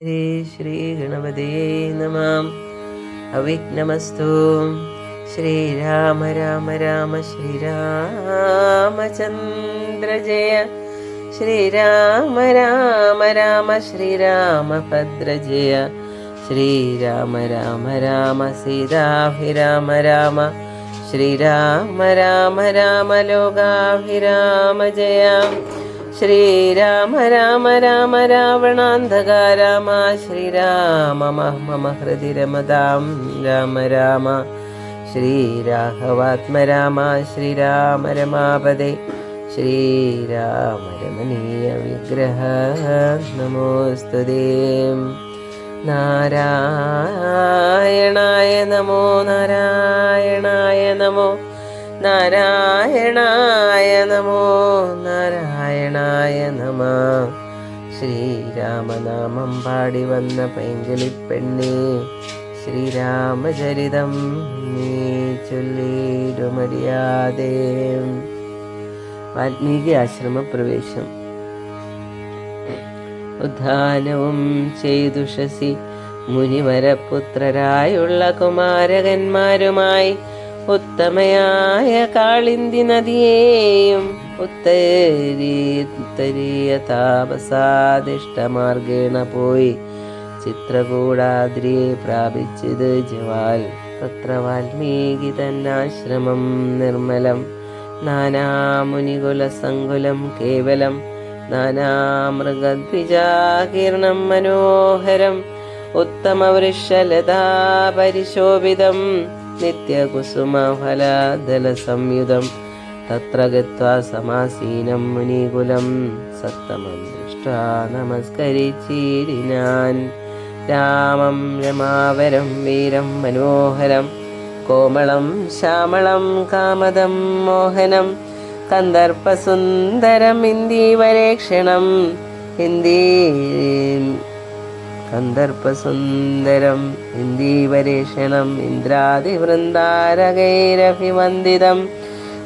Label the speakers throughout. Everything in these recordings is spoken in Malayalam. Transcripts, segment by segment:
Speaker 1: ശ്രീ ശ്രീ ഗണപതേ നമഃ. അവിഘ്നമസ്തു. ശ്രീരാമ രാമ രാമ ശ്രീരാമചന്ദ്ര ജയ. ശ്രീരാമ രാമ രാമ ശ്രീരാമഭദ്ര ജയ. ശ്രീരാമ രാമ രാമ സീതാഭിരാമ രാമ. ശ്രീരാമ രാമ രാമ ലോകാഭിരാമ ജയ. ശ്രീരാമ രാമ രാമ രാവണാന്ധക രാമ. ശ്രീരാമ മമ ഹൃദി രമതാം രാമ രാമ. ശ്രീരാഘവാത്മ രാമ. ശ്രീരാമ രമാപദേ. ശ്രീരാമ രമണീയ വിഗ്രഹ നമോസ്തുതേ. നാരായണായ നമോ നാരായണായ നമോ നാരായണായ നമോ നാരായണായ നമ. ശ്രീരാമനാമം പാടി വന്ന പൈങ്കിളിപ്പെണ്ണേ, ശ്രീരാമചരിതം നീ ചൊല്ലിടുമടിയാതെ. വാൽമീകി ആശ്രമപ്രവേശം. ഉദ്ധാനവും ചെയ്തുഷസി മുനിവരപുത്രരായുള്ള കുമാരകന്മാരുമായി ഉത്തമയായ കാളിന്തി നദിയേയും ഉത്തരീയ താപസാദിഷ്ടമാർഗേണ പോയി ചിത്രകൂടാദ്രിയെ പ്രാപിച്ചത് ജവാൽ. തത്ര വാൽമീകി തന്നാശ്രമം നിർമ്മലം നാനാമുനികുലസങ്കുലം കേവലം നാനാമൃഗദ്വിജാകീർണം മനോഹരം ഉത്തമവൃക്ഷലതാ പരിശോഭിതം നിത്യകുസുമഫലദലസംയുതം. തത്ര ഗത്വാ സമാസീനം മുനികുലം സത്തമം ദൃഷ്ട്വാ നമസ്കരിച്ചിരിനാൻ. രാമം രമാവരം വീരം മനോഹരം കോമളം ശ്യാമളം കാമദം മോഹനം കന്ദർപ്പസുന്ദരം ഇന്ദീവരേക്ഷണം. കന്ദർപ്പസുന്ദരം ഇന്ദീവരേഷണം ഇന്ദ്രാദിവൃന്ദാരകൈരഭിവന്ദിതം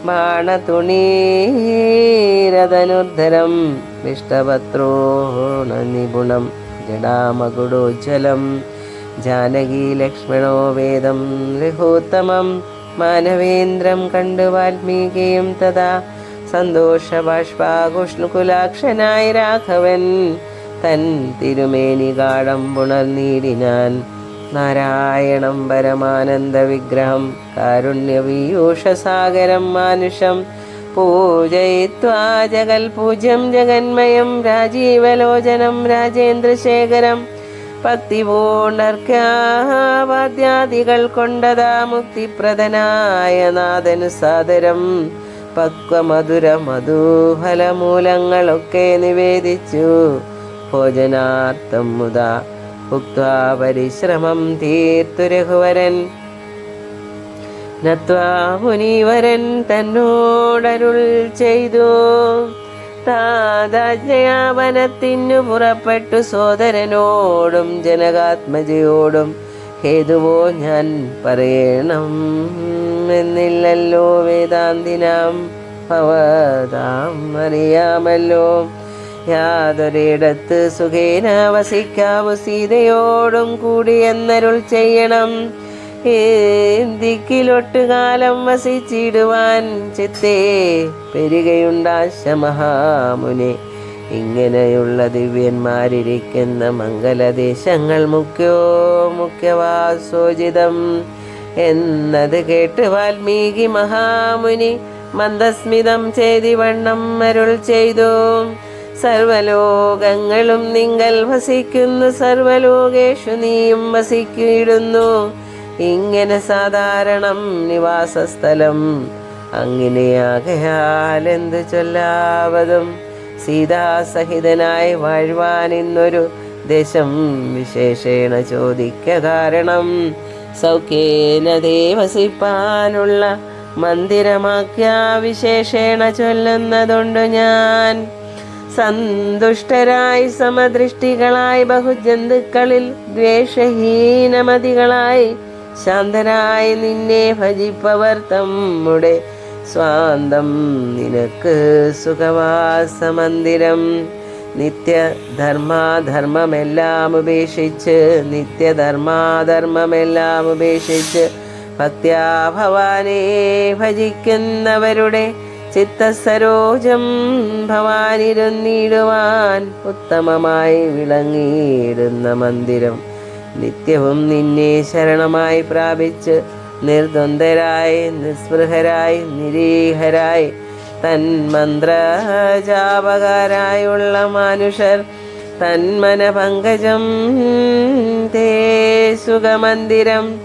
Speaker 1: ബാണതുണീരതനുദ്ധരം വിഷ്ടപത്രോണനിപുണം ജടാമകുടോജ്വലം. ജാനകീലക്ഷ്മണോ വേദം രഘോത്തമം മാനവേന്ദ്രം കണ്ടു വാൽമീകിയും തഥാ സന്തോഷബാഷ്പാകുഷ്ണുകുലാക്ഷനായി രാഘവൻ തൻ തിരുമേനി ഗാഢം പുണർനീടിനാൻ. നാരായണം പരമാനന്ദ വിഗ്രഹം കാരുണ്യപീയൂഷസാഗരം മാനുഷം പൂജയിത്വാ ജഗൽപൂജ്യം ജഗന്മയം രാജീവലോചനം രാജേന്ദ്രശേഖരം. ഭക്തിപൂർണർക്കാവാദ്യാദികൾ കൊണ്ടതാ മുക്തിപ്രദനായ നാഥനു സാദരം പക്വമധുര മധുഫലമൂലങ്ങളൊക്കെ നിവേദിച്ചു ഭോജനാർത്ഥം മുതാ ഭുക്ത്വാ പരിശ്രമം തീർത്തു രഘുവരൻ. നത്വാ മുനീവരൻ തന്നോടരുൾ ചെയ്തു താതാജ്ഞയാവനത്തിനു പുറപ്പെട്ടു സോദരനോടും ജനകാത്മജയോടും ഹേതുവോ ഞാൻ പറയണം എന്നില്ലല്ലോ വേദാന്തിനാം ഭവതാം അറിയാമല്ലോ. യാതൊരിടത്ത് സുഖേന വസിക്കാവു സീതയോടും കൂടി എന്നരുൾ ചെയ്യണം. ദിക്കിലൊട്ടുകാലം വസിച്ചിടുവാൻ ചിത്തേ പെരുകയുണ്ടാശ മഹാമുനെ. ഇങ്ങനെയുള്ള ദിവ്യന്മാരിരിക്കുന്ന മംഗലദേശങ്ങൾ മുഖ്യവാസോചിതം എന്നത് കേട്ട് വാൽമീകി മഹാമുനി മന്ദസ്മിതം ചെയ്തിവണ്ണം അരുൾ ചെയ്തു. സർവലോകങ്ങളും നിങ്കൽ വസിക്കുന്നു, സർവലോകേഷു നീയും വസിക്കിടുന്നു. ഇങ്ങനെ സാധാരണം നിവാസസ്ഥലം അങ്ങനെയാകയാൽ എന്തു ചൊല്ലാവതും. സീതാസഹിതനായി വാഴ്വാൻ ഇന്നൊരു ദേശം വിശേഷേണ ചോദിക്ക കാരണം. സൗഖ്യേന ദേവസിപ്പാനുള്ള മന്ദിരമാക്യ വിശേഷേണ ചൊല്ലുന്നതുണ്ട് ഞാൻ. സന്തുഷ്ടരായി സമദൃഷ്ടികളായി ബഹുജന്തുക്കളിൽ ദ്വേഷഹീനമതികളായി ശാന്തരായി നിന്നെ ഭജിപ്പവർ തമ്മുടെ സ്വാന്തം നിനക്ക് സുഖവാസമന്ദിരം. നിത്യധർമാധർമ്മമെല്ലാം ഉപേക്ഷിച്ച് ഭക്ത്യാ ഭവാനെ ഭജിക്കുന്നവരുടെ ചിത്തസരോജം ഭവാനിരുന്നിടുവാൻ ഉത്തമമായി വിളങ്ങിയിടുന്ന മന്ദിരം. നിത്യവും നിന്നെ ശരണമായി പ്രാപിച്ച് നിർദ്വന്ദ്വരായി നിസ്പൃഹരായി നിരീഹരായി തന്മന്ത്രജാപകാരായുള്ള മനുഷ്യർ തന്മനപങ്കജം തേ സുഖമന്ദിരം.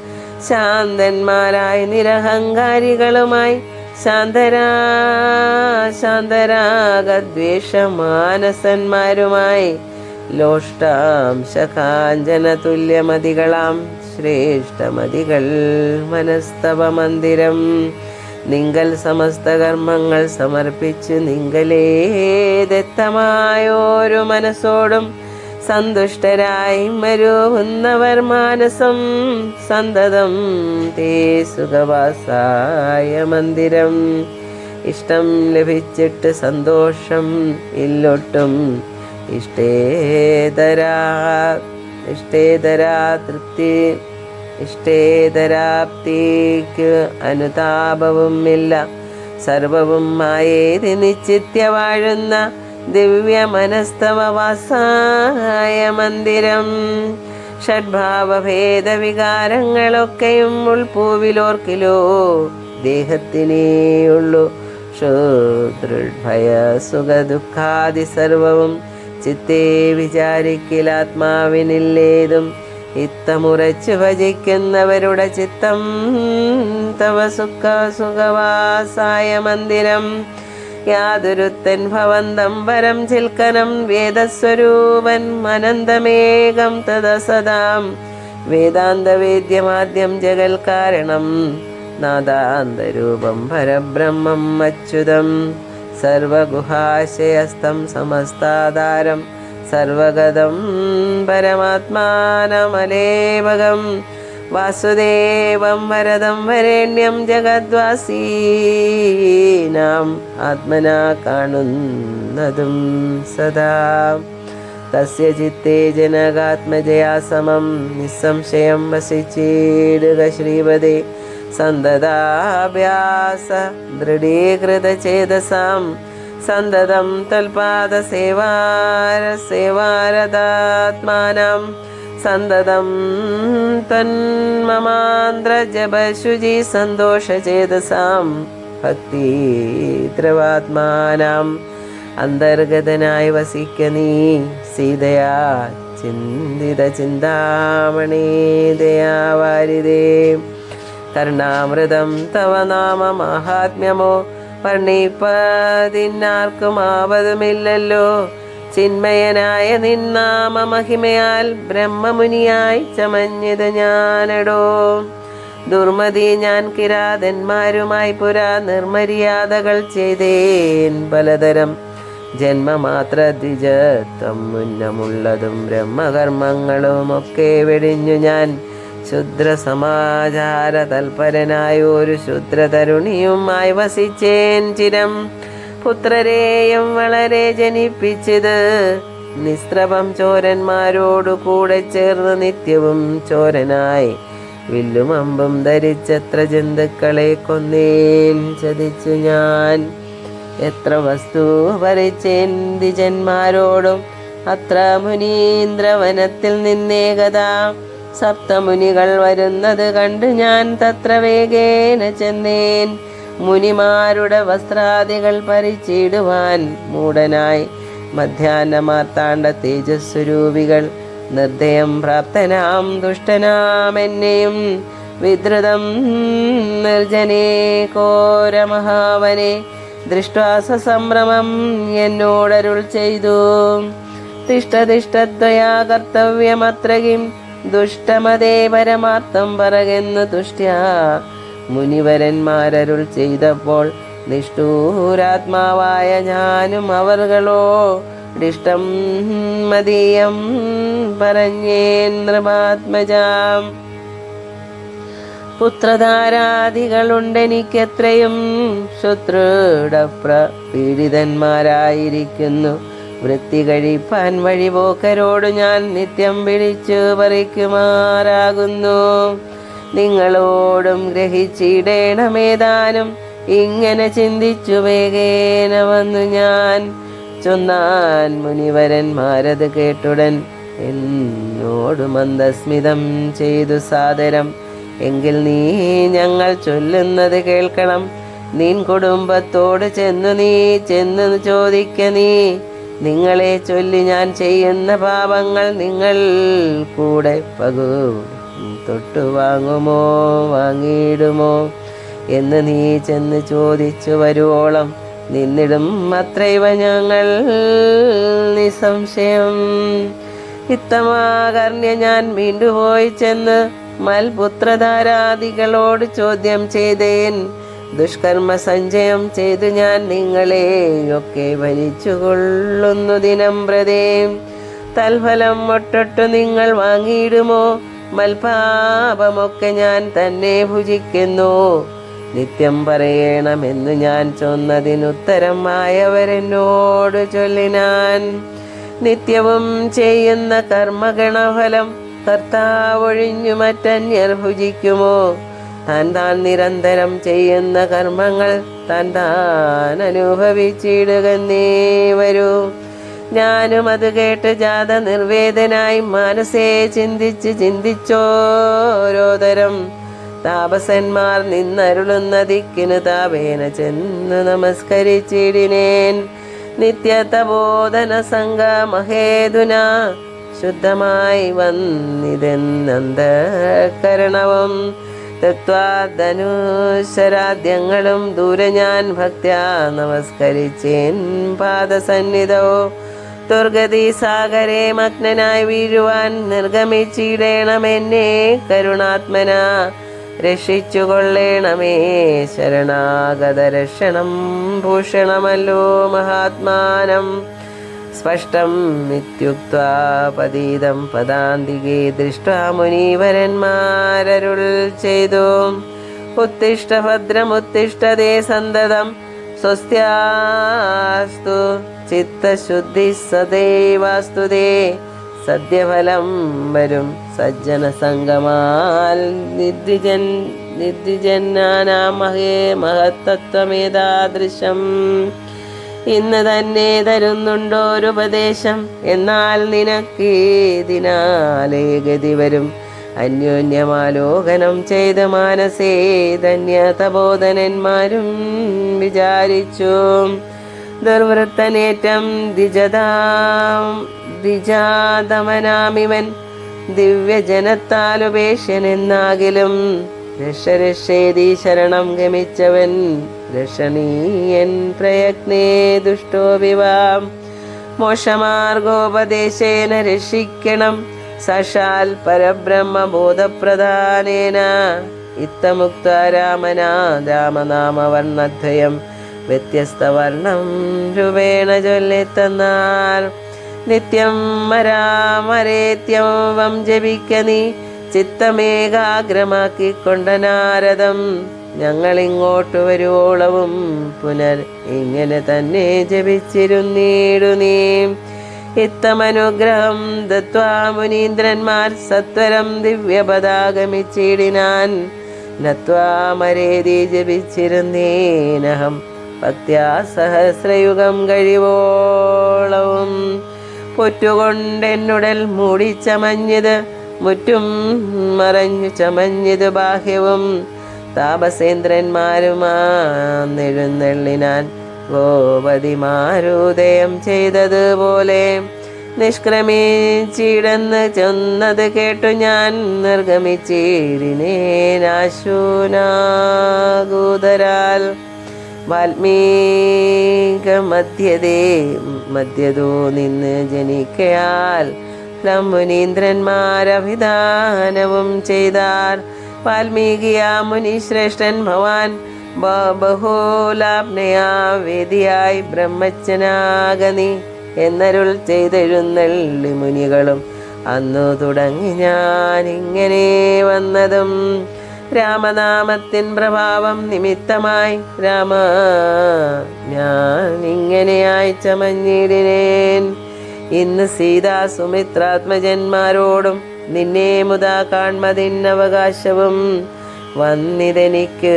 Speaker 1: ശാന്തന്മാരായി നിരഹങ്കാരികളുമായി ശാന്തരാഗദ്വേഷമാനസന്മാരുമായി ലോഷ്ടാംശകാഞ്ചന തുല്യമതികളാം ശ്രേഷ്ഠമതികൾ മനസ്തവ മന്ദിരം. നിങ്കൽ സമസ്ത കർമ്മങ്ങൾ സമർപ്പിച്ച് നിങ്കലേ ദത്തമായോരു മനസ്സോടും സന്തുഷ്ടരായി മരുവുന്നവർ മാനസം സന്തതം തേ സുഖവാസായ മന്ദിരം. ഇഷ്ടം ലഭിച്ചിട്ട് സന്തോഷം ഇല്ലൊട്ടും ഇഷ്ടേതരാപ്തിക്ക് അനുതാപവും ഇല്ല. സർവവും മായേതി നിശ്ചിത്യ വാഴുന്ന ദിവ്യ മനസ്തവവാസായ മന്ദിരം. ഷഡ്ഭാവഭേദ വികാരങ്ങളൊക്കെയും ഉൾപൂവിലോർക്കിലോ ദേഹത്തിനേയുള്ളൂ. ശോദൃഭയ സുഖ ദുഃഖാദി സർവവും ചിത്തേ വിചാരിക്കലാത്മാവിനില്ലേതും. ഇത്തമുറച്ചു ഭജിക്കുന്നവരുടെ ചിത്തം തവ സുഖവാസായ മന്ദിരം. യാതൊരുത്തൻ ഭവന്തം വരം ചിൽക്കനം വേദസ്വരൂപൻ അനന്തമേകം തദസദാം. വേദാന്തവേദ്യമാദ്യം ജഗൽ കാരണം നാദാന്തരൂപം പരബ്രഹ്മം അച്യുതം. സർവഗുഹാശയസ്ഥം സമസ്താധാരം സർവഗതം പരമാത്മാനമലേവകം. വാസുദേവം വരദം വരേണ്യം ജഗദ്വാസീനാം ആത്മനാ കാണുന്നതും സദാ. തസ്യ ചിത്തേ ജനകാത്മജയാ സമം നിസ്സംശയം വസിച്ചിടുക ശ്രീപദേ. സന്തതാഭ്യാസ ദൃഢീകൃതചേതസാം സന്തതം തൽപാദസേവാരതാത്മാനം. സന്തതം തന്മമാന്ത്രജപശുചി സന്തോഷചേതസാം ഭക്തിദ്രവാത്മാനം. അന്തർഗതനായി വസിക്ക നീ സീതയാ ചിന്തിത ചിന്താമണി ദയാവാരിതേ. കരുണാമൃതം തവ നാമ മാഹാത്മ്യമോ വർണ്ണിപ്പതിനാർക്കും ആവതുമില്ലല്ലോ. ചിന്മയനായ നിന്നാമ മഹിമയാൽ ബ്രഹ്മമുനിയായി ചമഞ്ഞത് ഞാനടോ. ദുർമതി ഞാൻ കിരാതന്മാരുമായി പുരാ നിർമര്യാദകൾ ചെയ്തേൻ പലതരം. ജന്മമാത്ര ദ്വിജത്വം മുന്നമുള്ളതും ബ്രഹ്മകർമ്മങ്ങളുമൊക്കെ വെടിഞ്ഞു ഞാൻ ശുദ്ര സമാചാര തൽപരനായ ഒരു ശുദ്രതരുണിയുമായി വസിച്ചേൻ ചിരം. പുത്രരെയും വളരെ ജനിപ്പിച്ചത് നിസ്ത്രപം ചോരന്മാരോടു കൂടെ ചേർന്ന് നിത്യവും ചോരനായി വില്ലും അമ്പും ധരിച്ചെത്ര ജന്തുക്കളെ കൊന്നേൻ ചതിച്ചു ഞാൻ. എത്ര വസ്തു ഭരിച്ചേൻ ദ്വിജന്മാരോടും അത്ര മുനീന്ദ്രവനത്തിൽ നിന്നേകതാ. സപ്തമുനികൾ വരുന്നത് കണ്ട് ഞാൻ തത്ര വേഗേന ചെന്നേൻ. മുനിമാരുടെ വസ്ത്രാദികൾ പരിച്ചിടുവാൻ മൂഢനായി മധ്യാഹ്നമാർത്താണ്ഡ തേജസ്വരൂപികൾ നിർദ്ദയം പ്രാപ്തനാം ദുഷ്ടനാമെന്നെയും വിദ്രുതം നിർജനേ ഘോരമഹാവനെ ദൃഷ്ട്വാ സംഭ്രമം എന്നോടരുൾ ചെയ്തു. തിഷ്ടതിഷ്ടദ്വയാ കർത്തവ്യമത്രകിം ദുഷ്ടമതേ പരമാർത്ഥം പറകെന്നു തുഷ്ട്യാ മുനിവരന്മാരരുൾ ചെയ്തപ്പോൾ നിഷ്ഠൂരാത്മാവായ ഞാനും അവർകളോടിഷ്ടം മതീയം പറഞ്ഞേൻ നൃപാത്മജാം. പുത്രധാരാദികളുണ്ടെനിക്കെത്രയും ശത്രുടപ്രപീഡിതന്മാരായിരിക്കുന്നു. വൃത്തി കഴിപ്പാൻ വഴിപോക്കരോട് ഞാൻ നിത്യം വിളിച്ചു പറിക്കുമാറാകുന്നു. നിങ്ങളോടും ഗ്രഹിച്ചിടേണമേതാനും ഇങ്ങനെ ചിന്തിച്ചു വേഗേന വന്നു ഞാൻ ചൊന്നാൻ. മുനിവരന്മാരത് കേട്ടുടൻ എന്നോട് മന്ദസ്മിതം ചെയ്തു സാദരം. എങ്കിൽ നീ ഞങ്ങൾ ചൊല്ലുന്നത് കേൾക്കണം. നിൻ കുടുംബത്തോട് ചെന്നു ചോദിക്ക നീ. നിങ്ങളെ ചൊല്ലി ഞാൻ ചെയ്യുന്ന പാപങ്ങൾ നിങ്ങൾ കൂടെ തൊട്ടു വാങ്ങുമോ വാങ്ങിയിടുമോ എന്ന് നീ ചെന്ന് ചോദിച്ചു വരുവോളം നിന്നിടും അത്രൈവ ഞങ്ങൾ നിസംശയം. ഇത്തമാകർണ്യ ഞാൻ വീണ്ടുപോയി ചെന്ന് മൽപുത്രധാരാദികളോട് ചോദ്യം ചെയ്തേൻ. ദുഷ്കർമ്മ സഞ്ചയം ചെയ്തു ഞാൻ നിങ്ങളെയൊക്കെ ഭരിച്ചുകൊള്ളുന്നു ദിനം പ്രതേ. തൽഫലം ഒട്ടൊട്ടു നിങ്ങൾ വാങ്ങിയിടുമോ? മൽപാപമൊക്കെ ഞാൻ തന്നെ ഭുജിക്കുന്നു. നിത്യം പറയണമെന്നു ഞാൻ ചൊന്നതിനുത്തരം ആയവരെന്നോട് ചൊല്ലിനാൻ. നിത്യവും ചെയ്യുന്ന കർമ്മഗണഫലം കർത്താവൊഴിഞ്ഞു മറ്റന്യർ ഭുജിക്കുമോ? താൻ നിരന്തരം ചെയ്യുന്ന കർമ്മങ്ങൾ താൻ അനുഭവിച്ചിടുകന്നേ വരൂ. ഞാനും അത് കേട്ട് ജാത നിർവേദനായി മനസ്സേ ചിന്തിച്ചോരോതരം താപസന്മാർ നിന്നരുളുന്ന ദിക്കിന് താപേന ചെന്ന് നമസ്കരിച്ചിടിനേൻ. നിത്യതബോധന സംഗമഹേതുന ശുദ്ധമായി വന്നിതെന്നന്തകരണവും തത്വാധനുശരാദ്യങ്ങളും ദൂരെ ഞാൻ ഭക്ത്യാ നമസ്കരിച്ചേൻ പാദസന്നിധോ. ദുർഗതി സാഗരേ മഗ്നനായി വീഴുവാൻ നിർഗമിച്ചിടേണമെന്നെ കരുണാത്മന രക്ഷിച്ചുകൊള്ളേണമേ. ശരണാഗത രക്ഷണം ഭൂഷണമല്ലോ മഹാത്മാനം. സ്പഷ്ടം ഇത്യുക്ത്വാ പതീതം പദാന്തികേ ദൃഷ്ട്വാ മുനീവരന്മാരരുൾ ചെയ്തു. ഉത്തിഷ്ഠ ഭദ്രമുത്തിഷ്ഠതേ സന്തതം സ്വസ്ത്യാസ്തു ചിത്തശുദ്ധി സദൈവാസ്തു തേ. സദ്യഫലം വരും സജ്ജന സംഗമാൽ നിദ്വിജന്നാനാമഹേ മഹത്തത്വമേതാദൃശം. ഇന്ന് തന്നെ തരുന്നുണ്ടോരുപദേശം, എന്നാൽ നിനക്കീതിനാലേ ഗതി വരും. അന്യോന്യമാലോകനം ചെയ്ത് മാനസേ ധന്യതബോധനന്മാരും വിചാരിച്ചു. ദുർവൃത്തനേറ്റം ദ്വിജാതമനാമിവൻ ദിവ്യജനത്താലുപേക്ഷ്യനെന്നാകിലും രക്ഷരക്ഷേതി ശരണം ഗമിച്ചവൻ രക്ഷണീയൻ പ്രയത്നേ ദുഷ്ടോപിവാം. മോക്ഷമാർഗോപദേശേന രക്ഷിക്കണം സാക്ഷാൽ പരബ്രഹ്മബോധപ്രധാനേന. ഇത്തമുക്ത രാമനാമവർണ്ണദ്വയം വ്യത്യസ്തവർണം രൂപേണ ചൊല്ലിത്തന്നാൽ. നിത്യം മരാമരേത്യവം ജപിക്ക നീ ചിത്തമേകാഗ്രമാക്കിക്കൊണ്ട നാരദം. ഞങ്ങളിങ്ങോട്ട് വരുവോളവും പുനർ ഇങ്ങനെ തന്നെ ജപിച്ചിരുന്നീടു നീ. ഇത്തമനുഗ്രഹം ദത്വാ മുനീന്ദ്രന്മാർ സത്വരം ദിവ്യപദാഗമിച്ചിടിനാൻ. നത്വാമരേതി ജപിച്ചിരുന്നേനഹം ഭക്ത്യാ സഹസ്രയുഗം കഴിവോളവും. പൊറ്റുകൊണ്ടെന്നുടൽ മൂടിച്ചമഞ്ഞത് മുറ്റും മറഞ്ഞു ചമഞ്ഞത് ബാഹ്യവും. താപസേന്ദ്രന്മാരുമാന്നെഴുന്നള്ളിനാൻ ഗോപതിമാരുദയം ചെയ്തതുപോലെ. നിഷ്ക്രമിച്ചിടന്ന് ചെന്നത് കേട്ടു ഞാൻ നിർഗമിച്ചിടിനേനാശൂനാകൂതരാൽ. വാൽമീക മധ്യതോ നിന്ന് ജനിക്കയാൽ മുനീന്ദ്രന്മാരഭിധാനവും ചെയ്താർ. വാൽമീകിയാ മുനിശ്രേഷ്ഠൻ ഭവാൻ ബഹുലാപ്നയാ വേദിയായി ബ്രഹ്മജ്ഞനാകനി എന്നരുൾ ചെയ്തെഴുന്നള്ളി മുനികളും. അന്നു തുടങ്ങി ഞാൻ ഇങ്ങനെ വന്നതും രാമനാമത്തിൻ പ്രഭാവം നിമിത്തമായി രാമ ഞാൻ ഇങ്ങനെയായി ചമഞ്ഞിടിനേൻ. ഇന്ന് സീതാ സുമിത്രാത്മജന്മാരോടും നിന്നെ മുതാ കാൺമതിന്നവകാശവും വന്നിതെനിക്ക്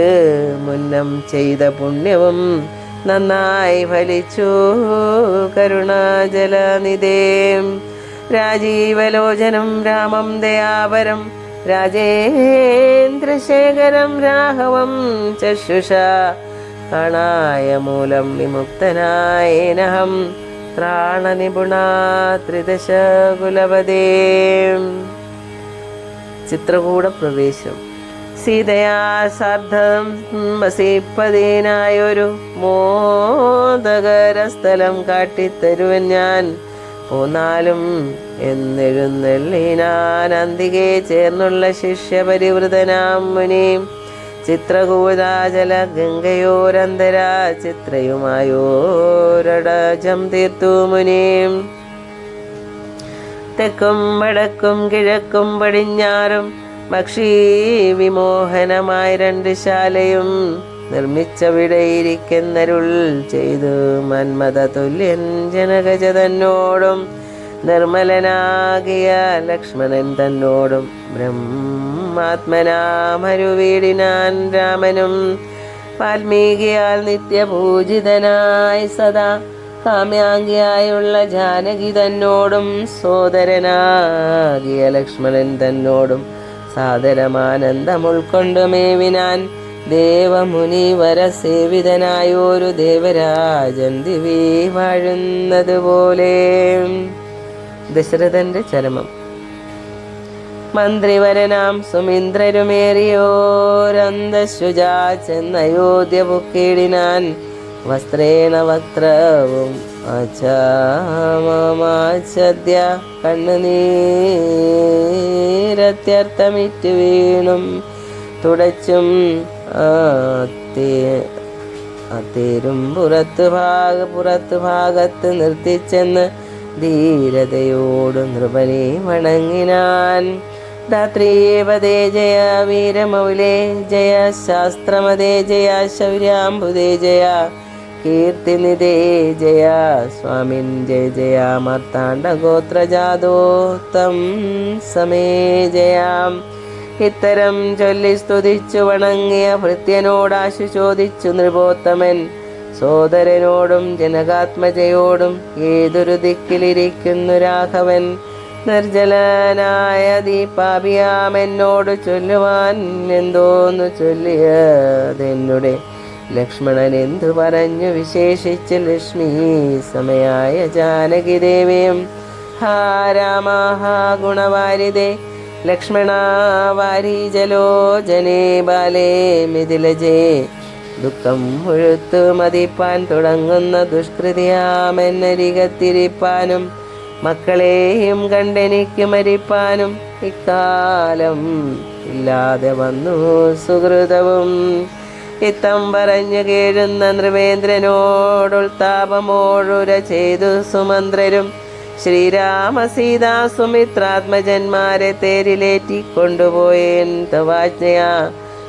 Speaker 1: മുന്നം ചെയ്ത പുണ്യവും നന്നായി ഫലിച്ചു കരുണാജലനിധേ. രാജീവലോചനം രാമം ദയാപരം രാജേന്ദ്രശേഖരം രാഘവം ചക്ഷുഷ കാണായ മൂലം വിമുക്തനായേനഹം ത്രാണനിപുണാ ത്രിദശ കുലപതേ. ചിത്രകൂട പ്രവേശം. സീതയാ സാർദ്ധം വസിപ്പതിനായൊരു മോദകര സ്ഥലം കാട്ടിത്തരുവൻ ഞാൻ പോന്നാലും എന്നെഴുന്നള്ളിനാൻ. അന്തികെ ചേർന്നുള്ള ശിഷ്യപരിവൃതനാം മുനി ചിത്രകൂടാചല ഗംഗയോരന്തരാ ചിത്രയുമായോരടജം തീർത്തു മുനിം. തെക്കും വടക്കും കിഴക്കും പടിഞ്ഞാറും പക്ഷി വിമോഹനമായി 2 ശാലയും നിർമ്മിച്ചവിടെയിരിക്കുന്നരുൾ ചെയ്തു മന്മത തുല്യൻ ജനകജ തന്നോടും നിർമ്മലനാകിയ ലക്ഷ്മണൻ തന്നോടും ബ്രഹ്മാത്മനാമരുവീടിനാൻ. രാമനും വാൽമീകിയാൽ നിത്യപൂജിതനായി സദാ കാമ്യാംഗിയായുള്ള ജാനകി തന്നോടും സോദരനാകിയ ലക്ഷ്മണൻ തന്നോടും സാദരമാനന്ദം ഉൾക്കൊണ്ടുമേവിനാൻ. ദേവമുനിവര സേവിതനായൊരു ദേവരാജൻ ദിവി വാഴുന്നത് പോലെ. ദശരഥന്റെ ചരമം. മന്ത്രിവരനാം സുമിന്ദ്രരുമേറിയോരന്തശുജാ ചെന്നയോധ്യ പുക്കിടിനാൻ. വസ്ത്രേണ വക്ത്രവും ആചാമമാചദ്യ കണ്ണുനീരത്യർത്ഥമിറ്റു വീണും തുടച്ചും തേരും പുറത്തു ഭാഗത്ത് നിർത്തിച്ചെന്ന് ധീരതയോടു നൃപനെ വണങ്ങിനാൻ. ധാത്രീപദേ ജയ വീരമൗലേ ജയ ശാസ്ത്രമതേ ജയ ശൗര്യാംബുദേ ജയ കീർത്തിനിധേ ജയ സ്വാമിൻ ജയ ജയ മാർത്താണ്ഡഗോത്രജാതോത്തം സമേ ജയാം. ഇത്തരം ചൊല്ലി സ്തുതിച്ചു വണങ്ങിയ ഭൃത്യനോടാശു ചോദിച്ചു നൃപോത്തമൻ സോദരനോടും ജനകാത്മജയോടും ഏതൊരു ദിക്കിലിരിക്കുന്നു രാഘവൻ. നിർജ്ജലനായ ദീപാപിയാമെന്നോട് ചൊല്ലുവാൻ എന്തോന്നു ചൊല്ലിയതെന്നുടെ ലക്ഷ്മണൻ എന്തു പറഞ്ഞു വിശേഷിച്ച് ലക്ഷ്മി സമയായ ജാനകി ദേവിയും. ഹാ രാമ ഹാ ഗുണവാരിതേ ലക്ഷ്മണ വാരീജലോചനേ ബാലേ മിഥിലജേ. ദുഃഖം മുഴുത്തു മതിപ്പാൻ തുടങ്ങുന്ന ദുഷ്കൃതിയാമെന്നരികത്തിരിപ്പാനും മക്കളെയും കണ്ടെനിക്ക് മരിപ്പാനും ഇക്കാലം ഇല്ലാതെ വന്നു സുഹൃതവും. ഇത്തം പറഞ്ഞു കേഴുന്ന നൃപേന്ദ്രനോടുൾത്താപമോഴുര ചെയ്തു സുമന്ത്രരും ശ്രീരാമ സീതാ സുമിത്രാത്മജന്മാരെ തേരിലേറ്റിക്കൊണ്ടുപോയേൻ തവാജ്ഞയാ.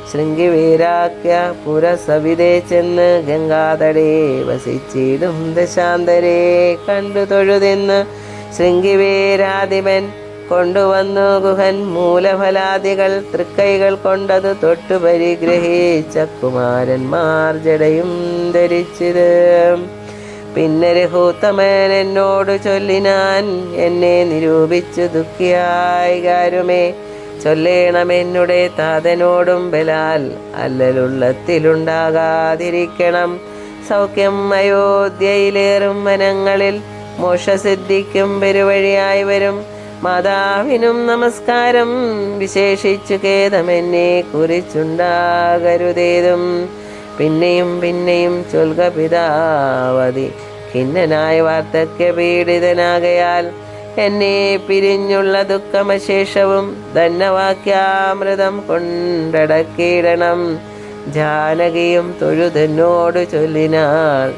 Speaker 1: ശൃംഗിവീരാക്യ പുരസവിതേ ചെന്ന് ഗംഗാതടേ വസിച്ചിടും ദശാന്തരെ കണ്ടു തൊഴുതെന്ന് ശൃംഗിവീരാധിപൻ കൊണ്ടുവന്നു ഗുഹൻ മൂലഫലാദികൾ തൃക്കൈകൾ കൊണ്ടത് തൊട്ടു പരിഗ്രഹിച്ച കുമാരന്മാർ ജടയും ധരിച്ചത്. പിന്നെ രഘൂത്തമൻ എന്നോട് ചൊല്ലിനാൻ എന്നെ നിരൂപിച്ചു ദുഃഖിയായി കാരുമേ ചൊല്ലേണമെന്നുടെ താതനോടും ബലാൽ അല്ലലുള്ളത്തിലുണ്ടാകാതിരിക്കണം. സൗഖ്യം അയോധ്യയിലേറും വനങ്ങളിൽ മോക്ഷസിദ്ധിക്കും പെരുവഴിയായി വരും. മാതാവിനും നമസ്കാരം വിശേഷിച്ചു ഖേദമെന്നെ കുറിച്ചുണ്ടാകരുതേതും. പിന്നെയും പിന്നെയും ചൊൽക പിതാവതി ഖിന്നനായ വാർദ്ധക്യ പീഡിതനാകയാൽ എന്നെ പിരിഞ്ഞുള്ള ദുഃഖമശേഷവും ധന്യവാക്യാമൃതം കൊണ്ടടക്കിയിടണം. ജാനകിയും തൊഴുതെന്നോട് ചൊല്ലിനാൾ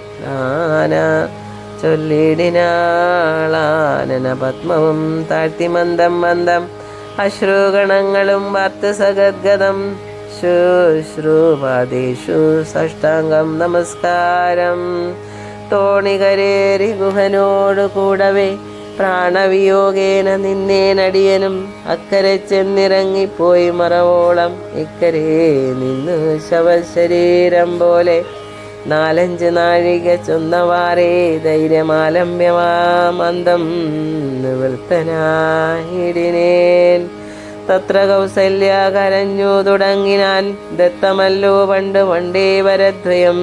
Speaker 1: ചൊല്ലിടിനാളാനന പത്മവും താഴ്ത്തി മന്ദം മന്ദം അശ്രുഗണങ്ങളും വാർത്ത് സഗദ്ഗതം ശുശ്രൂപാദേഷു സാഷ്ടാംഗം നമസ്കാരം. തോണികരേറി ഗുഹനോടു കൂടവേ പ്രാണവിയോഗേന നിന്നേനടിയനും അക്കരെ ചെന്നിറങ്ങിപ്പോയി മറവോളം ഇക്കരെ നിന്നു ശവശരീരം പോലെ 4-5 നാഴിക ചൊന്നവാറേ ധൈര്യമാലംബ്യമാമന്ദം നിവൃത്തനായിടിനേൻ. തത്ര കൗസല്യ കരഞ്ഞു തുടങ്ങിനാൻ, ദത്തമല്ലോ പണ്ട് പണ്ടേ വരദ്വയം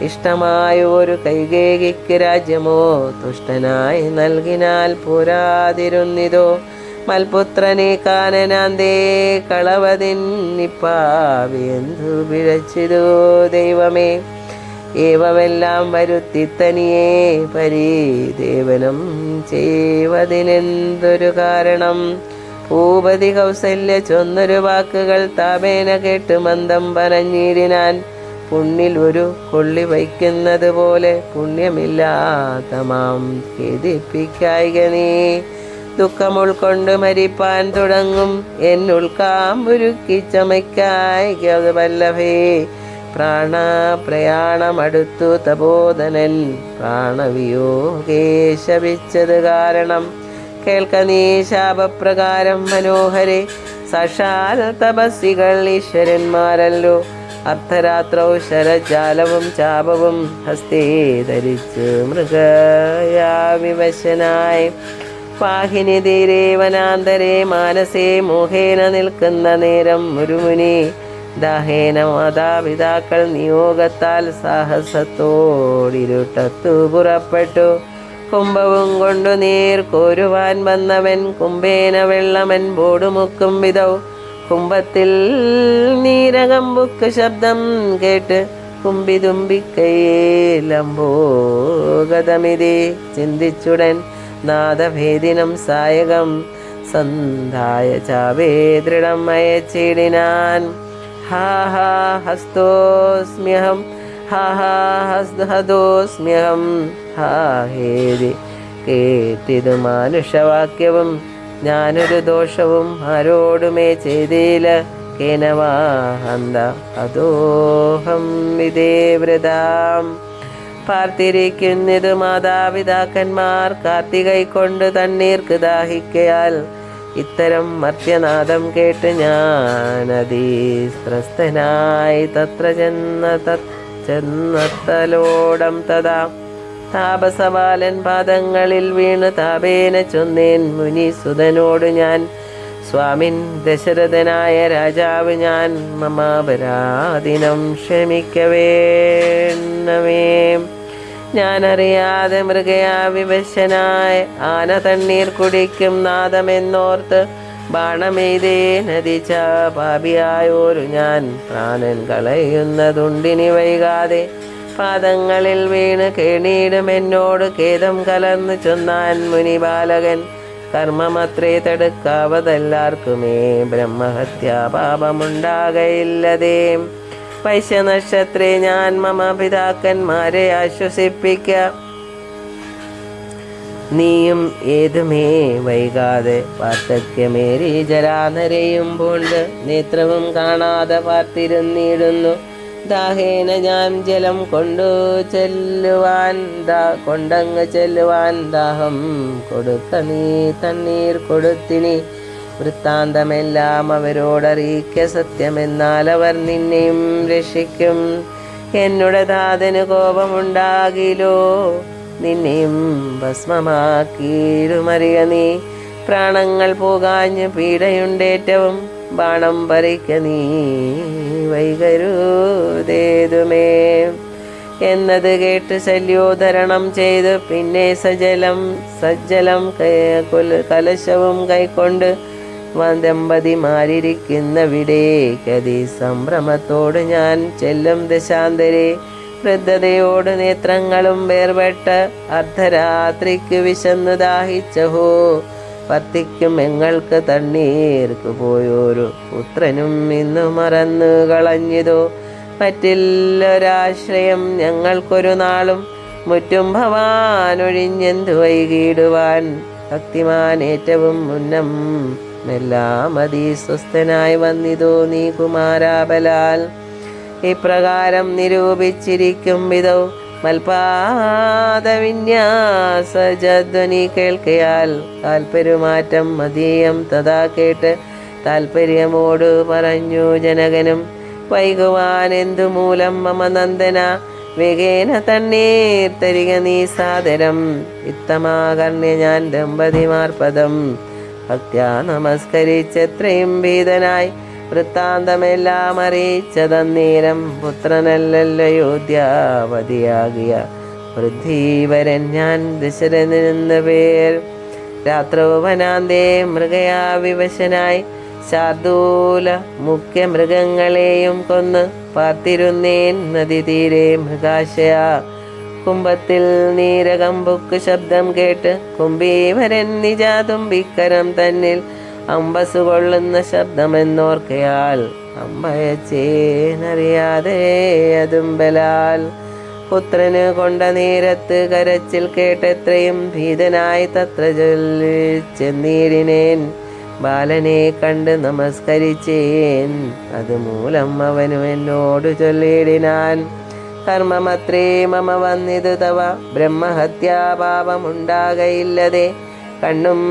Speaker 1: ഇഷ്ടമായ ഒരു കൈകേകിക്ക് രാജ്യമോ തുഷ്ടനായി നൽകിനാൽ പോരാതിരുന്നിതോ. മൽപുത്രനെ കാനനാന്തേ കളവതിന്നിപ്പാവി എന്തു പിഴച്ചിതോ ദൈവമേ. ഏവമെല്ലാം വരുത്തി തനിയെ പരിദേവനം ചെയ്വതിനെന്തൊരു കാരണം. ഭൂപതി കൗസല്യ ചൊന്നൊരു വാക്കുകൾ താപേന കേട്ട് മന്ദം പറഞ്ഞിടിനാൻ. പുണ്ണിൽ ഒരു കൊള്ളി വയ്ക്കുന്നത് പോലെ പുണ്യമില്ലാത്ത മാം ഖേദിപ്പിക്കായിക നീ. ദുഃഖം ഉൾക്കൊണ്ട് മരിപ്പാൻ തുടങ്ങും എന്നുൾക്കാമ്പുരുക്കി ചമയ്ക്കായിക വല്ലഭേ. പ്രാണപ്രയാണമടുത്തു തപോധനൻ പ്രാണവിയോഗേ ശപിച്ചത് കാരണം. കേൾക്ക നീ ശാപപ്രകാരം മനോഹരെ, സാക്ഷാൽ തപസ്സികൾ ഈശ്വരന്മാരല്ലോ. അർദ്ധരാത്രോ ശരജാലവും ചാപവും ഹസ്തേ ധരിച്ച് മൃഗയാവിവശനായി പാഹിനി തീരെ വനാന്തരെ മാനസേ മോഹേന നിൽക്കുന്ന നേരം ഒരു മുനി ദാഹേന മാതാപിതാക്കൾ നിയോഗത്താൽ സാഹസത്തോടിരുട്ടത്തു പുറപ്പെട്ടു. കുംഭവും കൊണ്ടു നീർ കോരുവാൻ വന്നവൻ കുംഭേന വെള്ളമൻ ബോടുമുക്കും വിധൗ. കുംഭത്തിൽ നീരകമ്പുക്ക് ശബ്ദം കേട്ട് കുംഭിതുമ്പിക്കൈലംബോഗതമിതി ചിന്തിച്ചുടൻ നാദഭേദിനം സായകം സന്ധായ ചാവേ ദൃഢം അയച്ചിടിനാൻ. ഹാ ഹാ ഹസ്തോസ്മ്യഹം ഹാ ഹാ ഹസ്തോസ്മ്യഹം ഹാ ഹേതി കേട്ടിതു മാനുഷവാക്യവും ഞാനൊരു ദോഷവും ആരോടുമേ ചെയ്തില്ല. കേനവാഹന്ത അതോഹം വിദേവ്രതാം. പാർത്തിരിക്കുന്നിതു മാതാപിതാക്കന്മാർ കാർത്തികൈ കൊണ്ട് തണ്ണീർക്ക് ദാഹിക്കയാൽ. ഇത്തരം മർത്യനാദം കേട്ട് ഞാനതീസ്ത്രസ്തനായി തത്ര ചെന്നത്തലോടം തഥാ. താപസബാലൻ പാദങ്ങളിൽ വീണ് താപേന ചൊന്നേൻ മുനിസുതനോട് ഞാൻ. സ്വാമിൻ ദശരഥനായ രാജാവ് ഞാൻ, മമാപരാധിനം ക്ഷമിക്കവേണമേ. ഞാനറിയാതെ മൃഗയാവിവശനായ ആന തണ്ണീർ കുടിക്കും നാദമെന്നോർത്ത് ബാണമെയ്തേ നദിച്ച പാപിയായോരു ഞാൻ. പ്രാണൻ കളയുന്നതുണ്ടിനി വൈകാതെ പാദങ്ങളിൽ വീണ് കേണീടും എന്നോട് ഖേദം കലർന്നു ചൊന്നാൻ മുനിബാലകൻ. കർമ്മമത്രേ തടുക്കാവതെല്ലാവർക്കുമേ ബ്രഹ്മഹത്യാ പാപമുണ്ടാകയില്ലതേ. വൈശ്യനക്ഷത്രേ ഞാൻ മമ പിതാക്കന്മാരെ ആശ്വസിപ്പിക്ക. നീയും ഏതുമേ വൈകാതെ വാർദ്ധക്യമേറി ജരാനരയും പൂണ്ട് നേത്രവും കാണാതെ പാർത്തിരുന്നിടുന്നു. ദാഹേന ഞാൻ ജലം കൊണ്ടങ്ങ് ചെല്ലുവാൻ ദാഹം കൊടുക്ക നീ തണ്ണീർ കൊടുത്തിനി. വൃത്താന്തമെല്ലാം അവരോടറിയിക്ക സത്യമെന്നാൽ അവർ നിന്നെയും രക്ഷിക്കും. എന്നുടെ താതന് കോപമുണ്ടാകിലോ നിന്നെയും ഭസ്മമാക്കിയിരുമറിയ നീ. പ്രാണങ്ങൾ പോകാഞ്ഞ് പീഡയുണ്ടേറ്റവും ബാണം പറിക്ക നീ വൈകരുതേതുമേ എന്നത് കേട്ട് ശല്യോധരണം ചെയ്ത് പിന്നെ സജ്ജലം കലശവും കൈക്കൊണ്ട് ദമ്പതിമാരിയ്ക്കുന്ന വിടേക്കതി സംഭ്രമത്തോട് ഞാൻ ചെല്ലും ദശാന്തരെ. വൃദ്ധതയോട് നേത്രങ്ങളും വേർപെട്ട് അർദ്ധരാത്രിക്ക് വിശന്നു ദാഹിച്ചഹോ. പത്തിക്കും എങ്ങൾക്ക് തണ്ണീർക്ക് പോയൊരു പുത്രനും ഇന്നു മറന്നു കളഞ്ഞിതോ. മറ്റില്ലൊരാശ്രയം ഞങ്ങൾക്കൊരു നാളും മുറ്റും ഭവാനൊഴിഞ്ഞെന്തു വൈകിടുവാൻ. ഭക്തിമാൻ ഏറ്റവും മുന്നം എല്ലാം അതിസ്വസ്ഥനായി വന്നിതോ നീ കുമാരാബലാൽ. ഇപ്രകാരം നിരൂപിച്ചിരിക്കും വിധൗ മൽപാദവിന്യാസധ്വനി കേൾക്കയാൽ താൽപര്യമാറ്റം മതീയം തഥാ കേട്ട് താൽപര്യമോടു പറഞ്ഞു ജനകനും, വൈകുവാൻ എന്തു മൂലം മമ നന്ദന, വേഗേന തണ്ണീർ തരിക നീ സാദരം. ഇത്തമാകർണ്യ ഞാൻ ദമ്പതിമാർപദം ഭക്ത്യാ നമസ്കരിച്ചെത്രയും ഭീതനായി വൃത്താന്തമെല്ലാം അറിയിച്ചതന്നേരം. പുത്രനല്ലയോധ്യാവതിയാകിയ വൃദ്ധീവരൻ ഞാൻ ദശരഥനെന്ന പേർ. രാത്രൗവനാന്തേ മൃഗയാ വിവശനായി ശാർദൂല മുഖ്യ മൃഗങ്ങളെയും കൊന്ന് പാർത്തിരുന്നേൻ നദീതീരെ മൃഗാശയാ. കുംഭത്തിൽ നീരകമ്പുക്ക് ശബ്ദം കേട്ട് കുംഭീവരൻ നിജാതുംബിക്കരം തന്നിൽ അമ്പസ് കൊള്ളുന്ന ശബ്ദമെന്നോർക്കയാൽ അമ്പയച്ചേനറിയാതെ അതുമ്പലാൽ. പുത്രന് കൊണ്ട നേരത്ത് കരച്ചിൽ കേട്ടെത്രയും ഭീതനായി തത്ര ചെന്നീരിനേൻ. ബാലനെ കണ്ട് നമസ്കരിച്ചേൻ, അതുമൂലം അവനു എന്നോട് ചൊല്ലിടിനാൻ, കർമ്മമത്രേ മമ വന്നിതു തവ, ബ്രഹ്മഹത്യാപാപമുണ്ടാകയില്ലതെ. കണ്ണും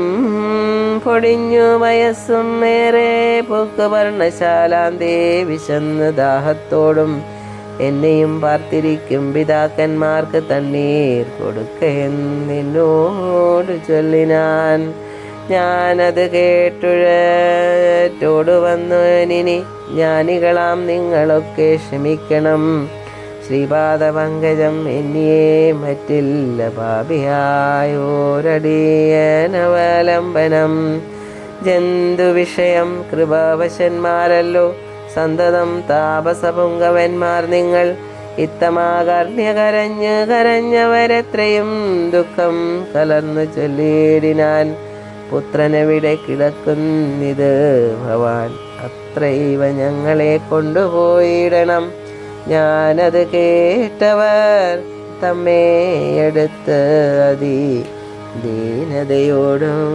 Speaker 1: പൊടിഞ്ഞു വയസ്സും ഏറെ പൂക്ക് പർണശാലാന്തേ വിശന്ന് ദാഹത്തോടും എന്നെയും പാർത്തിരിക്കും പിതാക്കന്മാർക്ക് തണ്ണീർ കൊടുക്കെന്നോട് ചൊല്ലിനാൻ. ഞാനത് കേട്ടുഴറ്റോട് വന്നനിനി ജ്ഞാനികളാം നിങ്ങളൊക്കെ ക്ഷമിക്കണം. ശ്രീപാദപങ്കജം എന്നിയെ മറ്റില്ല പാപിയായോരടിയനവലംബനം. ജന്തുവിഷയം കൃപാവശന്മാരല്ലോ സന്തതം താപസപുങ്കവന്മാർ നിങ്ങൾ. ഇത്തമാകർണ്യ കരഞ്ഞവരെത്രയും ദുഃഖം കലർന്നു ചൊല്ലിയിടിനാൻ. പുത്രനെവിടെ കിടക്കുന്നിത് ഭവാൻ, അത്രൈവ ഞങ്ങളെ കൊണ്ടുപോയിടണം. ഞാനത് കേട്ടവർ തമ്മേ എടുത്ത് അതി ദീനതയോടും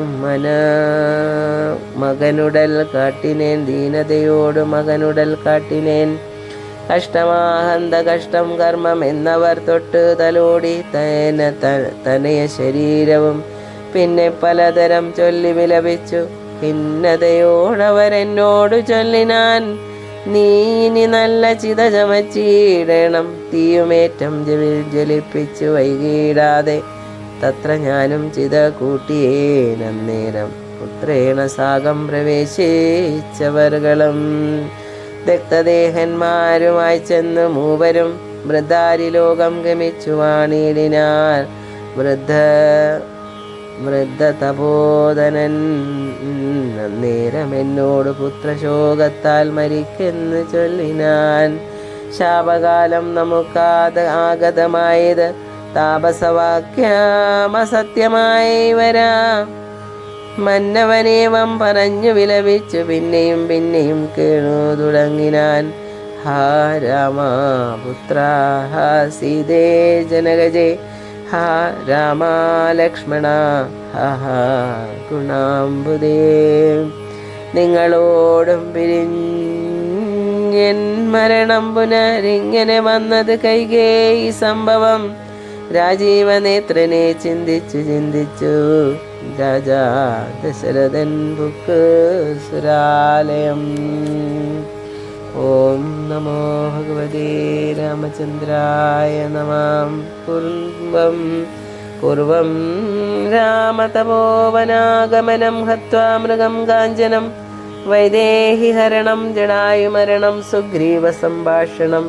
Speaker 1: മകനുടൽ കാട്ടിനേൻ. ദീനതയോട് മകനുടൽ കാട്ടിനേൻ. കഷ്ടമാഹന്ത കഷ്ടം കർമ്മം എന്നവർ തൊട്ട് തലോടി തനയ ശരീരവും പിന്നെ പലതരം ചൊല്ലി വിലപിച്ചു. ഭിന്നതയോടവരെന്നോട് ചൊല്ലിനാൻ, നീ ഇനി നല്ല ചിത ചമച്ചിടണം. തീയുമേറ്റം ജ്വലിപ്പിച്ചു വൈകിടാതെ തത്ര ഞാനും ചിത കൂട്ടിയേനന്നേരം. പുത്രേണ സാഗം പ്രവേശിച്ചവർകളും ദഗ്ധദേഹന്മാരുമായി ചെന്ന് മൂവരും വൃദ്ധാരിലോകം ഗമിച്ചു വാണിടിനാർ. വൃദ്ധതപോധനൻ അന്നേരം എന്നോട് പുത്രശോകത്താൽ മരിക്കെന്ന് ചൊല്ലിനാൻ. ശാപകാലം നമുക്കാഗതമായത് താപസവാക്യമസത്യമായി വരാം. മന്നവനേവം പറഞ്ഞു വിലപിച്ചു പിന്നെയും പിന്നെയും കേണു തുടങ്ങിനാൻ. ഹാ രാമ പുത്ര, ഹാ സീതേ ജനകജേ, ഹാ രാമ ലക്ഷ്മണ, ഹാ ഗുണാംബുദേ. നിങ്ങളോടും പിരിഞ്ഞൻ മരണം പുനരിങ്ങനെ വന്നത് കൈകേയി സംഭവം. രാജീവനേത്രനെ ചിന്തിച്ചു രാജാ ദശരഥൻ ബുക്ക് സുരാലയം. ഓം നമോ ഭഗവതേ രാമചന്ദ്രായ നമഃ. പൂർവം രാമതപോവനാഗമനം ഹത്വാ മൃഗം കാഞ്ചനം, വൈദേഹി ഹരണം ജടായുമരണം, സുഗ്രീവ സംഭാഷണം,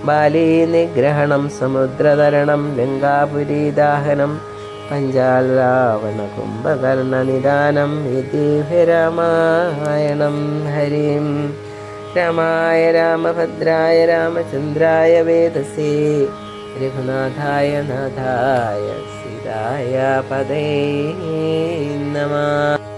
Speaker 1: ബാലീ നിഗ്രഹണം, സമുദ്രതരണം, ലങ്കാപുരീ ദാഹനം, പഞ്ചാൽ രാവണ കുംഭകർണ നിദാനം. യതി രാമായണം ഹരിം. രാമായ രാമഭദ്രായ രാമചന്ദ്രായ വേദസേ, രഘുനാഥായ നാഥായ സീതായ പദേ നമഃ.